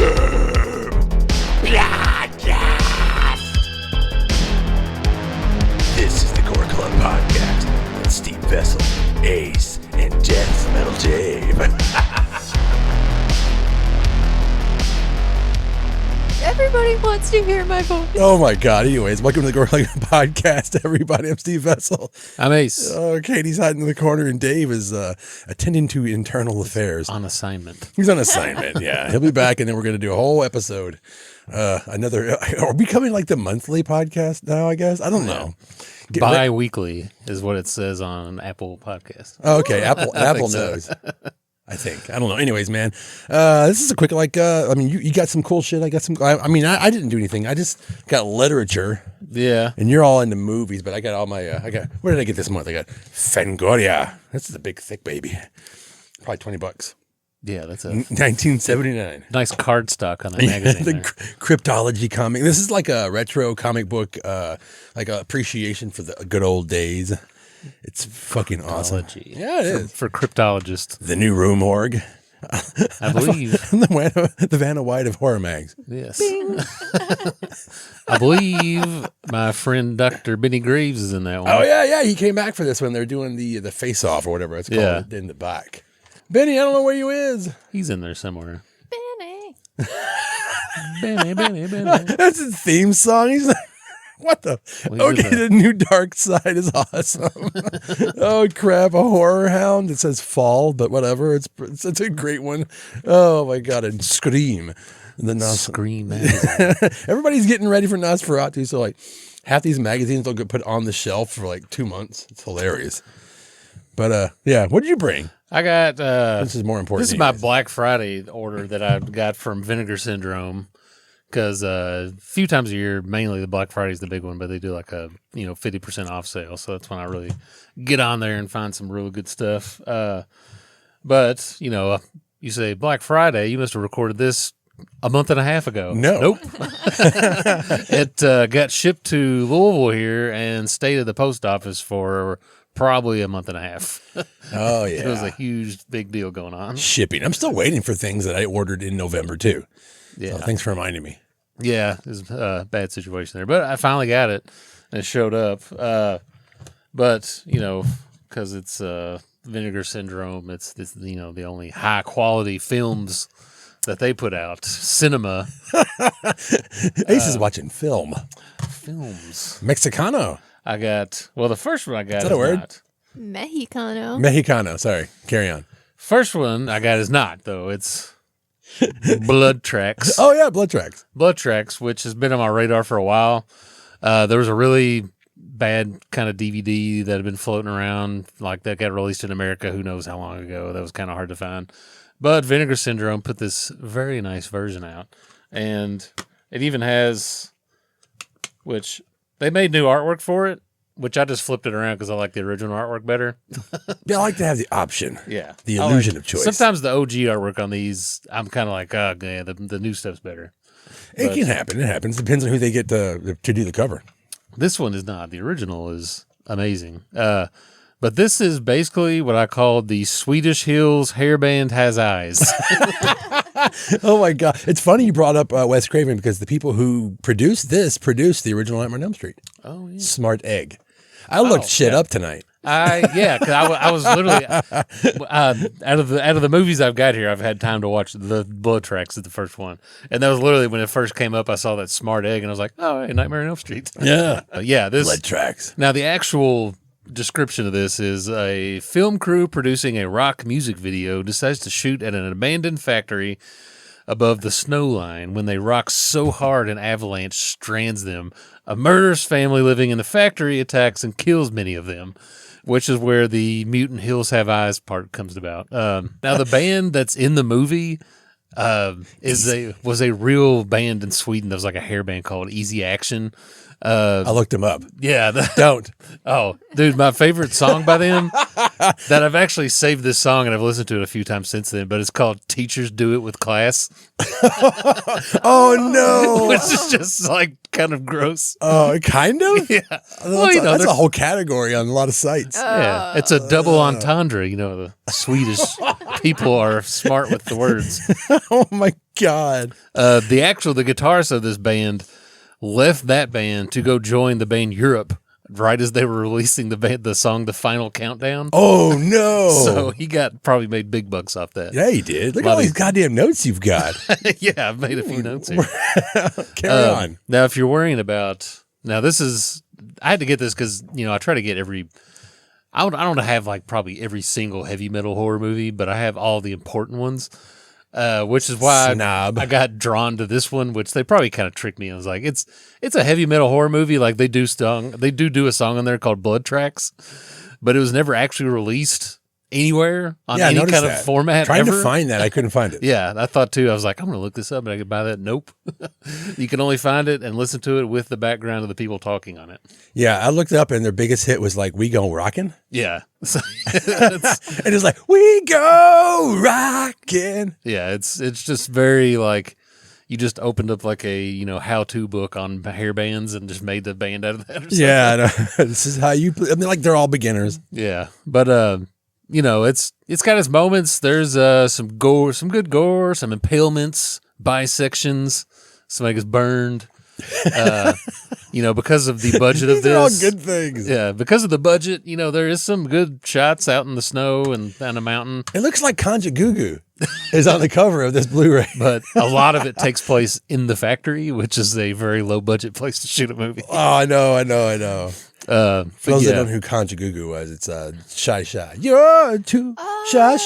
This is the GORE CLUB Podcast with Steve Vessell, Ace, and Deathmetal. Everybody wants to hear my voice. Oh my God. Anyways, welcome to the GORE CLUB Podcast, everybody. I'm Steve Vessell. I'm Ace. Katie's hiding in the corner, and Dave is attending to internal affairs. On assignment. He's on assignment, yeah. He'll be back, and then we're going to do a whole episode. Are we becoming like the monthly podcast now, I guess? I don't know. Bi-weekly is what it says on Apple Podcast. Oh, okay, Apple knows. I think. I don't know. Anyways, man, this is a quick, you got some cool shit. I got some, I didn't do anything. I just got literature. Yeah. And you're all into movies, but I got all my, where did I get this month? I got Fangoria. This is a big, thick baby. Probably $20. Yeah, that's a 1979. nice card stock on that magazine. The cryptology comic. This is like a retro comic book, like a appreciation for the good old days. It's fucking awesome. Yeah, it is. For cryptologists. The new Room Org. I believe. the Vanna White of horror mags. Yes. I believe my friend Dr. Benny Greaves is in that one. Oh, yeah. He came back for this when they're doing the face-off or whatever it's called in the back. Benny, I don't know where you is. He's in there somewhere. Benny. Benny. That's his theme song. He's like, what the? The new Dark Side is awesome. Oh, crap. A horror hound that says fall, but whatever. It's a great one. Oh, my God. And Scream. Scream. Everybody's getting ready for Nosferatu. So, like, half these magazines will get put on the shelf for like 2 months. It's hilarious. But, yeah. What did you bring? I got, this is more important. This is my Black Friday order that I got from Vinegar Syndrome. Because a few times a year, mainly the Black Friday is the big one, but they do like a 50% off sale. So that's when I really get on there and find some really good stuff. But you say Black Friday, you must have recorded this a month and a half ago. Nope. It got shipped to Louisville here and stayed at the post office for probably a month and a half. Oh yeah, it was a huge big deal going on. Shipping. I'm still waiting for things that I ordered in November too. Yeah. So thanks for reminding me. Yeah, it was a bad situation there. But I finally got it, and it showed up. But, because it's Vinegar Syndrome, it's the only high-quality films that they put out. Cinema. Ace is watching film. Films. Mexicano. I got, the first one I got is that a word? Not. Mexicano. Sorry. Carry on. First one I got is not, though. It's Blood Tracks. Oh, yeah, Blood Tracks. Blood Tracks, which has been on my radar for a while. There was a really bad kind of DVD that had been floating around, like that got released in America who knows how long ago. That was kind of hard to find. But Vinegar Syndrome put this very nice version out. And it even has, which they made new artwork for it, which I just flipped it around because I like the original artwork better. Yeah, I like to have the option. Yeah. The illusion of choice. Sometimes the OG artwork on these, I'm kind of like, oh, yeah, the new stuff's better. It can happen. It happens. Depends on who they get to do the cover. This one is not. The original is amazing. But this is basically what I call the Swedish Hills hairband has eyes. Oh, my God. It's funny you brought up Wes Craven because the people who produced the original Nightmare on Elm Street. Oh, yeah. Smart Egg. I looked shit up tonight. Because I was literally out of the movies I've got here, I've had time to watch the Blood Tracks at the first one, and that was literally when it first came up. I saw that Smart Egg, and I was like, "Oh, hey, Nightmare on Elm Street." Yeah, this Blood Tracks. Now, the actual description of this is a film crew producing a rock music video decides to shoot at an abandoned factory above the snow line. When they rock so hard an avalanche strands them, a murderous family living in the factory attacks and kills many of them, which is where the Mutant Hills Have Eyes part comes about. Now, the band that's in the movie was a real band in Sweden that was like a hair band called Easy Action. I looked them up. Yeah. Don't. Oh, dude, my favorite song by them that I've actually saved this song and I've listened to it a few times since then, but it's called Teachers Do It With Class. Oh, no. Which is just like kind of gross. Oh, kind of? Yeah. That's a whole category on a lot of sites. Yeah. It's a double entendre. The Swedish people are smart with the words. Oh, my God. The guitarist of this band left that band to go join the band Europe right as they were releasing the song The Final Countdown. Oh, no. So he probably made big bucks off that. Yeah, he did. Look at all these goddamn notes you've got. Yeah, I've made a few notes here. Carry on. Now, if you're worrying about... Now, I had to get this because, I try to get I don't have like probably every single heavy metal horror movie, but I have all the important ones. Which is why I got drawn to this one, which they probably kind of tricked me. I was like, it's a heavy metal horror movie. Like they do a song on there called Blood Tracks, but it was never actually released anywhere on any kind of format. Trying to find that, I couldn't find it. Yeah, I thought too. I was like, I'm going to look this up, and I could buy that. Nope. You can only find it and listen to it with the background of the people talking on it. Yeah, I looked it up, and their biggest hit was like "We Go Rockin'." Yeah, and it's like "We Go Rockin'." Yeah, it's just very like you just opened up like a how-to book on hair bands and just made the band out of that. Or something. Yeah, I know. This is how you. I mean, like they're all beginners. Yeah, but it's got its moments. There's some gore, some good gore, some impalements, bisections. Somebody gets burned. Because of the budget of this. These are all good things. Yeah, because of the budget, there is some good shots out in the snow and on a mountain. It looks like Conjagugu is on the cover of this Blu-ray. But a lot of it takes place in the factory, which is a very low budget place to shoot a movie. Oh, I know. For those that don't know who Conjagugu was, it's Shy Shy. You're too shy.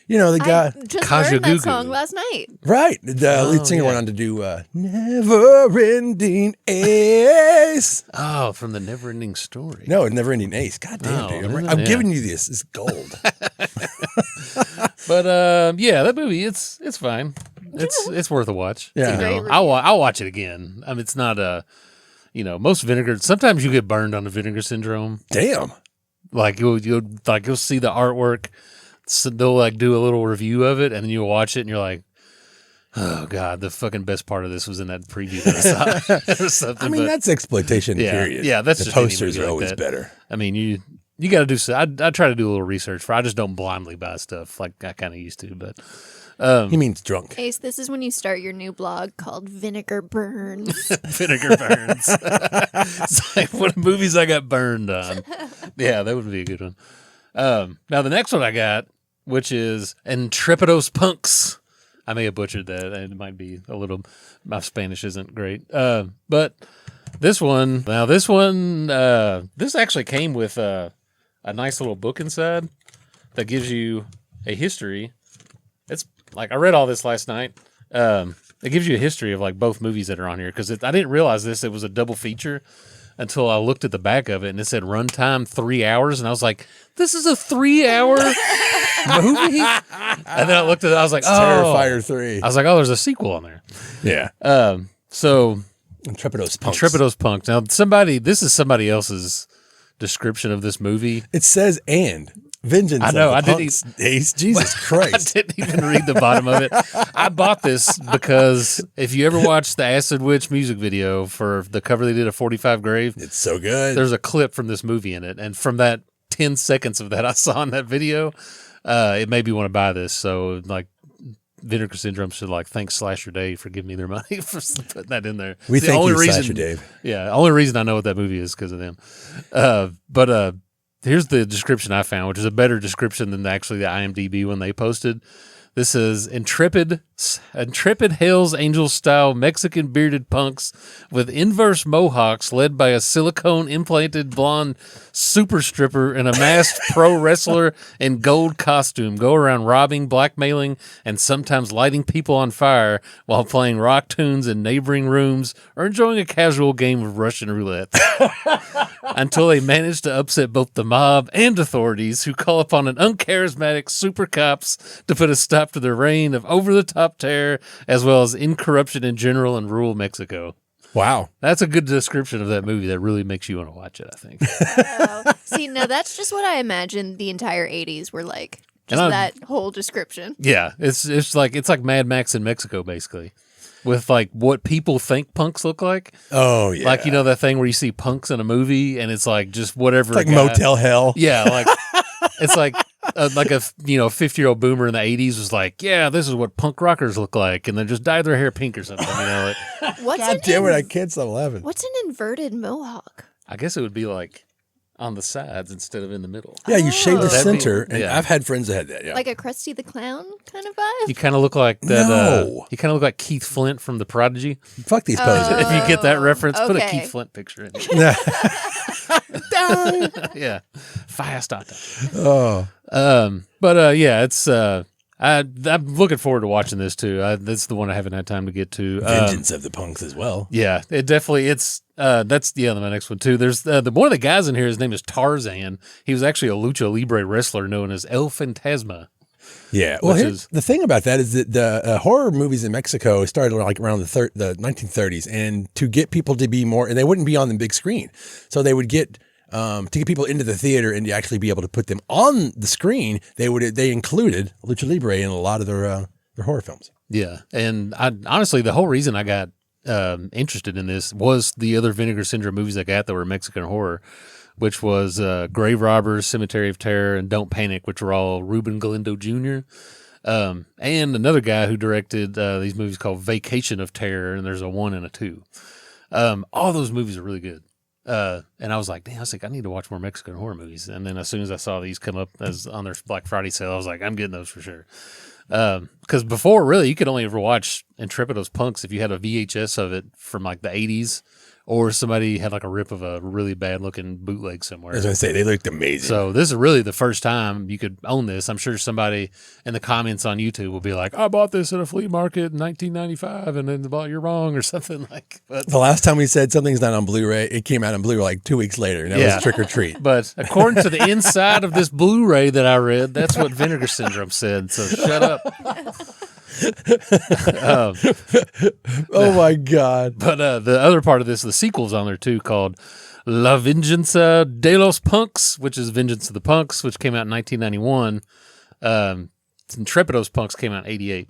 The guy. I just learned that song last night. Right. The lead singer went on to do Never Ending Ace. Oh, from the Never Ending Story. No, Never Ending Ace. God damn, dude. I'm giving you this. It's gold. But that movie, it's fine. It's worth a watch. Yeah. I'll watch it again. I mean, it's not most vinegar. Sometimes you get burned on the Vinegar Syndrome. Damn. Like you'll see the artwork. So they'll like do a little review of it, and then you'll watch it, and you're like, "Oh God, the fucking best part of this was in that preview that I saw." Or something. I mean, that's exploitation. Period. Yeah, that's the just posters are like always that. better. I mean, you got to do. I try to do a little research I just don't blindly buy stuff like I kind of used to, but. He means drunk. Ace, this is when you start your new blog called Vinegar Burns. Vinegar Burns. It's like, what movies I got burned on. Yeah, that would be a good one. Now, the next one I got, which is Intrepidos Punks. I may have butchered that. It might be a little, my Spanish isn't great. But this one, this actually came with a nice little book inside that gives you a history. It's like, I read all this last night. It gives you a history of like both movies that are on here because I didn't realize it was a double feature until I looked at the back of it and it said runtime 3 hours, and I was like, "This is a 3-hour movie." And then I looked at it, I was like, Terrifier 3. I was like, "Oh, there's a sequel on there." Yeah. So Intrepidos Punks. Intrepidos Punks. Now, this is somebody else's description of this movie. It says "and." Vengeance. I know. I didn't. Ace, Jesus Christ! I didn't even read the bottom of it. I bought this because if you ever watched the Acid Witch music video for the cover they did of 45 Grave, it's so good. There's a clip from this movie in it, and from that 10 seconds of that I saw in that video, it made me want to buy this. So like, Vinegar Syndrome should like thank Slasher Dave for giving me their money for putting that in there. We thank you, Slasher Dave. Yeah, the only reason I know what that movie is because of them. But here's the description I found, which is a better description than actually the IMDb one they posted. This is intrepid Hells Angels style Mexican bearded punks with inverse mohawks led by a silicone implanted blonde super stripper and a masked pro wrestler in gold costume go around robbing, blackmailing, and sometimes lighting people on fire while playing rock tunes in neighboring rooms or enjoying a casual game of Russian roulette. Until they manage to upset both the mob and authorities, who call upon an uncharismatic super cops to put a stop to their reign of over-the-top terror, as well as incorruption in general in rural Mexico. Wow. That's a good description of that movie. That really makes you want to watch it, I think. See, no, that's just what I imagined the entire 80s were like. Just And that whole description. Yeah, it's like Mad Max in Mexico, basically, with like what people think punks look like. Oh yeah. Like, you know, that thing where you see punks in a movie and it's like just whatever. It's like Motel Hell. Yeah, like it's like a 50-year-old boomer in the 80s was like, yeah, this is what punk rockers look like, and then just dye their hair pink or something. You know, like, God damn it, I can't stop laughing. What's an inverted mohawk? I guess it would be like on the sides instead of in the middle. Yeah, you shave the That'd be- center, and yeah. I've had friends that had that. Yeah. Like a Krusty the Clown kind of vibe? You kind of look like that. No. You kind of look like Keith Flint from The Prodigy. Fuck these posers. If you get that reference, put a okay. Keith Flint picture in. Yeah. Yeah, fast on that. Oh. Yeah, it's. I'm looking forward to watching this too. That's the one I haven't had time to get to. Vengeance of the Punks as well. Yeah, it definitely. It's that's my next one too. There's the one of the guys in here. His name is Tarzan. He was actually a lucha libre wrestler known as El Fantasma. Yeah. Well, Which here's is- the thing about that is that the horror movies in Mexico started like around the 1930s, and to get people to be more, and they wouldn't be on the big screen, so they would get. To get people into the theater and to actually be able to put them on the screen, they included lucha libre in a lot of their horror films. Yeah, and honestly, the whole reason I got interested in this was the other Vinegar Syndrome movies I got that were Mexican horror, which was Grave Robbers, Cemetery of Terror, and Don't Panic, which were all Ruben Galindo Jr. And another guy who directed these movies called Vacation of Terror, and there's a 1 and a 2. All those movies are really good. And I was like, I need to watch more Mexican horror movies. And then as soon as I saw these come up as on their Black Friday sale, I was like, I'm getting those for sure. Because before, really, you could only ever watch Intrepidos Punks if you had a VHS of it from like the 80s, or somebody had like a rip of a really bad looking bootleg somewhere. I was going to say, they looked amazing. So this is really the first time you could own this. I'm sure somebody in the comments on YouTube will be like, I bought this at a flea market in 1995, and then you're wrong or something like that. The last time we said something's not on Blu-ray, it came out on Blu-ray like 2 weeks later, and that was Trick or Treat. But according to the inside of this Blu-ray that I read, that's what Vinegar Syndrome said. So shut up. Oh my God. But the other part of this, the sequel's on there too, called La Venganza de los Punks, which is Vengeance of the Punks, which came out in 1991. Intrepidos Punks came out in 88.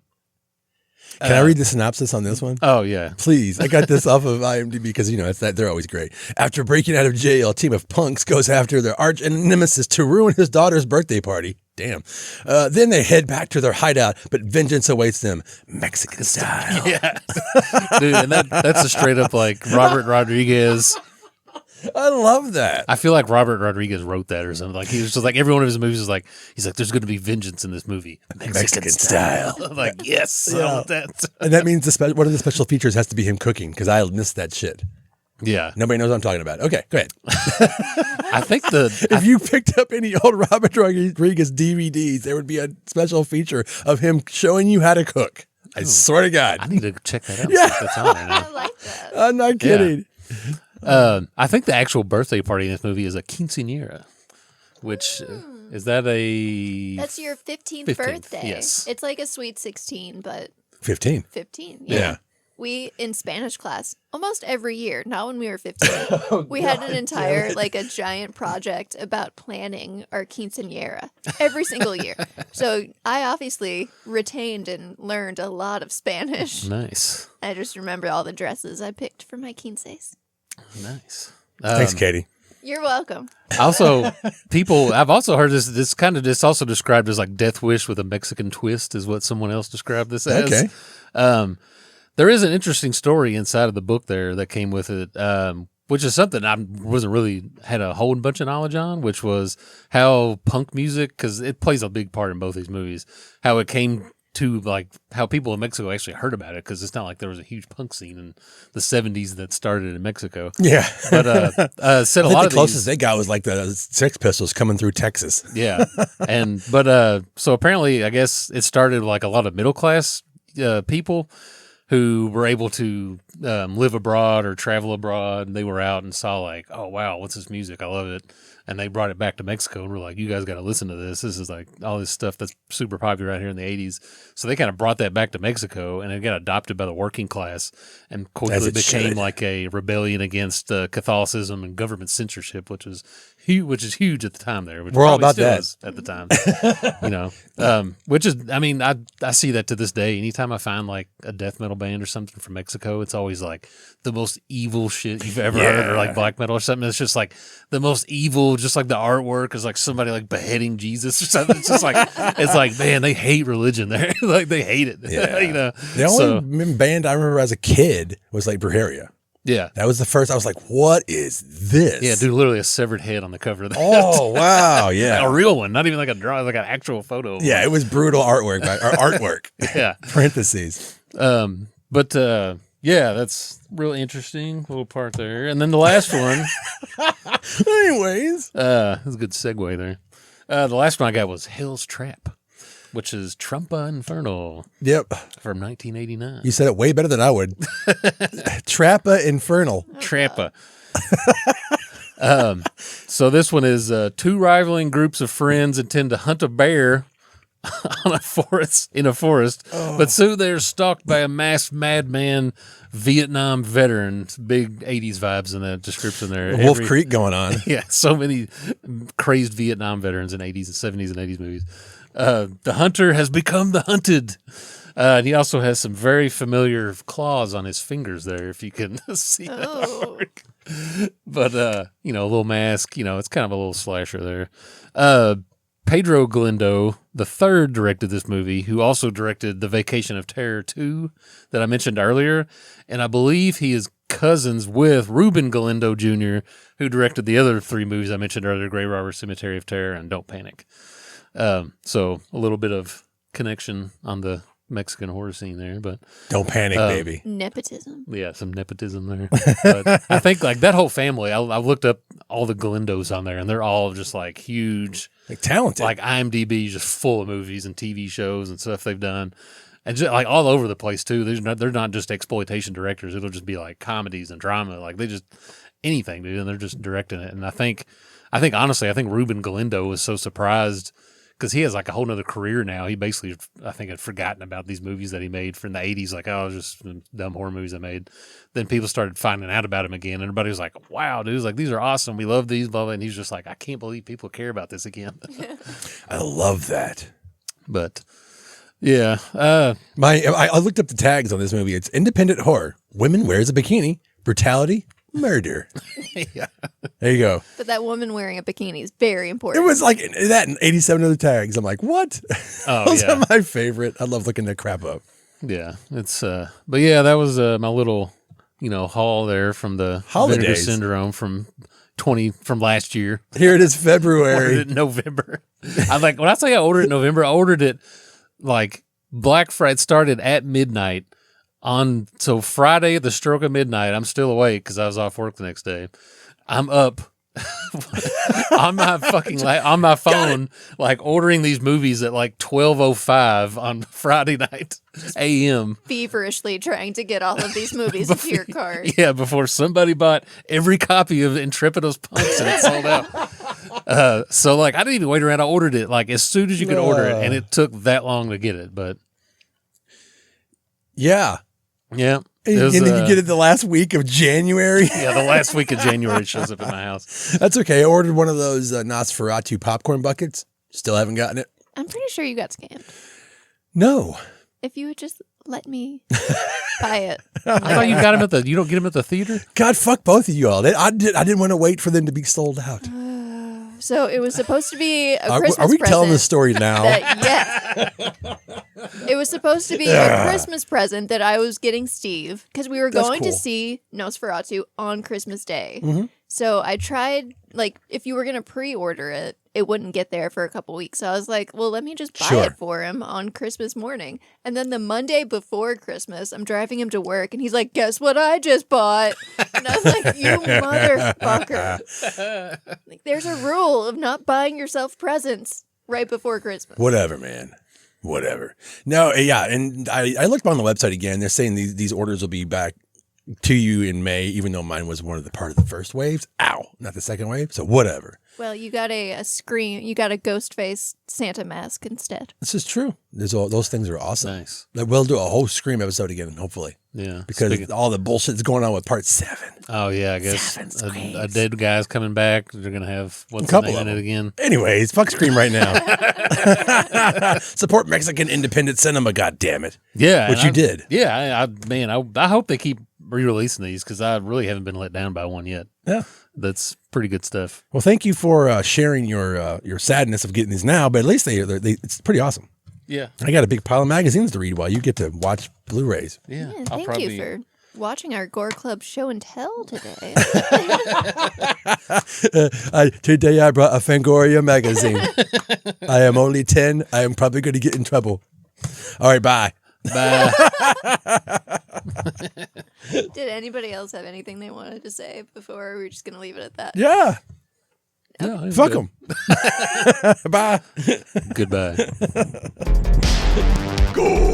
Can I read the synopsis on this one? Oh, yeah. Please. I got this off of IMDb because, it's that they're always great. After breaking out of jail, a team of punks goes after their arch nemesis to ruin his daughter's birthday party. Damn. Then they head back to their hideout, but vengeance awaits them, Mexican style. Yeah. Dude, and that's a straight up like Robert Rodriguez. I love that. I feel like Robert Rodriguez wrote that or something. Like he was just like every one of his movies is like he's like there's going to be vengeance in this movie, Mexican style. I'm like yes, I want that. And that means one of the special features has to be him cooking because I missed that shit. Yeah, Nobody knows what I'm talking about. Okay, go ahead. I think If you picked up any old Robert Rodriguez DVDs, there would be a special feature of him showing you how to cook. I swear to God. I need to check that out. Yeah. That's on there now. I like that. I'm not kidding. I think the actual birthday party in this movie is a quinceañera, which is that a That's your 15th 15th, birthday. yes. It's like a sweet 16, but 15. 15. Yeah. We, in Spanish class, almost every year, not when we were 15, we had an entire, like a giant project about planning our quinceañera every single year. So I obviously retained and learned a lot of Spanish. nice, I just remember all the dresses I picked for my quinces. nice. Thanks, Katie. You're welcome. Also, I've also heard this kind of just also described as like Death Wish with a Mexican twist is what someone else described this as. Okay. There is an interesting story inside of the book there that came with it, which is something I wasn't really had a whole bunch of knowledge on, which was how punk music, because it plays a big part in both these movies, how it came to like how people in Mexico actually heard about it, because it's not like there was a huge punk scene in the 70s that started in Mexico. Yeah. But said a lot the of closest these, they got was like the Sex Pistols coming through Texas. yeah, so apparently I guess it started like a lot of middle class people who were able to live abroad or travel abroad, and they were out and saw like, oh wow, what's this music? I love it. and they brought it back to Mexico, and we're like, you guys got to listen to this. This is like all this stuff that's super popular out here in the 80s. So they kind of brought that back to Mexico, and it got adopted by the working class and quickly became like a rebellion against Catholicism and government censorship, which is huge at the time there. Which we're all about that at the time, which is, I mean, I see that to this day. Anytime I find like a death metal band or something from Mexico, it's always like the most evil shit you've ever heard, or like black metal or something. It's just like the most evil, just like the artwork is like somebody like beheading Jesus or something. It's just like, it's like, man, they hate religion there. Like they hate it. Yeah. The only band I remember as a kid was like Brujeria. Yeah. That was the first. I was like, what is this? Yeah, dude, literally a severed head on the cover of that. Oh, wow. Yeah. A real one. Not even like a drawing, like an actual photo. Yeah, it was brutal artwork. Artwork. Yeah. Parentheses. Yeah, that's real interesting little part there. And then the last one. Anyways. That's a good segue there. The last one I got was Hell's Trap, which is Trumpa Infernal. Yep. From 1989. You said it way better than I would. Trappa Infernal. Trappa. So this one is two rivaling groups of friends intend to hunt a bear in a forest, but soon they're stalked by a masked madman Vietnam veteran. Big 80s vibes in that description there. Wolf Creek going on. Yeah, so many crazed Vietnam veterans in 80s and 70s and 80s movies. The hunter has become the hunted. And he also has some very familiar claws on his fingers there, if you can see that. But, a little mask, it's kind of a little slasher there. Pedro Galindo the third directed this movie, who also directed The Vacation of Terror 2 that I mentioned earlier. And I believe he is cousins with Ruben Galindo Jr., who directed the other three movies I mentioned earlier, Grave Robber, Cemetery of Terror, and Don't Panic. So a little bit of connection on the Mexican horror scene there, but Don't Panic, baby. Nepotism. Yeah, some nepotism there. But I think like that whole family, I've looked up all the Galindos on there, and they're all just like huge, like talented. Like IMDb just full of movies and TV shows and stuff they've done, and just like all over the place too. They're not just exploitation directors. It'll just be like comedies and drama. Like they just anything, dude, and they're just directing it. And I think honestly, Ruben Galindo was so surprised, because he has like a whole nother career now. He basically, I think, had forgotten about these movies that he made from the 80s. Like, oh, it was just dumb horror movies I made. Then people started finding out about him again. And everybody was like, wow, dude, like, these are awesome. We love these, blah, blah. And he's just like, I can't believe people care about this again. I love that. But, yeah. I looked up the tags on this movie. It's independent horror. Women wears a bikini. Brutality. Murder. Yeah. There you go. But that woman wearing a bikini is very important. It was like that and 87 other tags. I'm like, what? Oh, Those yeah. are my favorite. I love looking that crap up. Yeah. It's, but yeah, that was my little, haul there from the Holidays. Vinegar Syndrome from last year. Here it is, February. Ordered it in November. When I say I ordered it in November, I ordered it like Black Friday started at midnight. So Friday at the stroke of midnight, I'm still awake because I was off work the next day. I'm up on my phone, like ordering these movies at like 12:05 on Friday night a.m. Feverishly trying to get all of these movies into your cart. Yeah, before somebody bought every copy of Intrepidos Punks and it sold out. So like I didn't even wait around. I ordered it like as soon as you could order it, and it took that long to get it. But yeah. Yeah. And then you get it the last week of January. Yeah, the last week of January it shows up at my house. That's okay. I ordered one of those Nosferatu popcorn buckets. Still haven't gotten it. I'm pretty sure you got scammed. No. If you would just let me buy it. I thought you got them you don't get them at the theater? God, fuck both of you all. I didn't want to wait for them to be sold out. So it was supposed to be a Christmas Are we present. telling the story now? Yes. It was supposed to be a Christmas present that I was getting Steve because we were going to see Nosferatu on Christmas Day. Mm-hmm. So I tried, if you were going to pre-order it, it wouldn't get there for a couple weeks. So I was like, well, let me just buy it for him on Christmas morning. And then the Monday before Christmas, I'm driving him to work, and he's like, guess what I just bought? And I was like, you motherfucker. There's a rule of not buying yourself presents right before Christmas. Whatever, man. Whatever. No, yeah, and I looked on the website again. They're saying these orders will be back, to you in May, even though mine was one of the part of the first waves. Ow, not the second wave. So whatever. Well, you got a scream. You got a ghost face Santa mask instead. This is true. Those things are awesome. Nice. We'll do a whole Scream episode again, hopefully. Yeah. Because all the bullshit's going on with part 7. Oh, yeah, I guess Seven's a dead guy's coming back. They're going to have, what's the couple name of in it them. again? Anyways, fuck Scream right now. Support Mexican independent cinema, goddammit. Yeah. Which you did. Yeah, I hope they keep re-releasing these because I really haven't been let down by one yet. Yeah. That's pretty good stuff. Well, thank you for sharing your sadness of getting these now, but at least it's pretty awesome. Yeah. I got a big pile of magazines to read while you get to watch Blu-rays. Yeah. Yeah, I'll thank you for watching our Gore Club show and tell today. Today I brought a Fangoria magazine. I am only 10. I am probably going to get in trouble. All right, bye. Bye. Did anybody else have anything they wanted to say before? Or we're just going to leave it at that. Yeah. No, it's Fuck good. them. Bye. Goodbye. Gore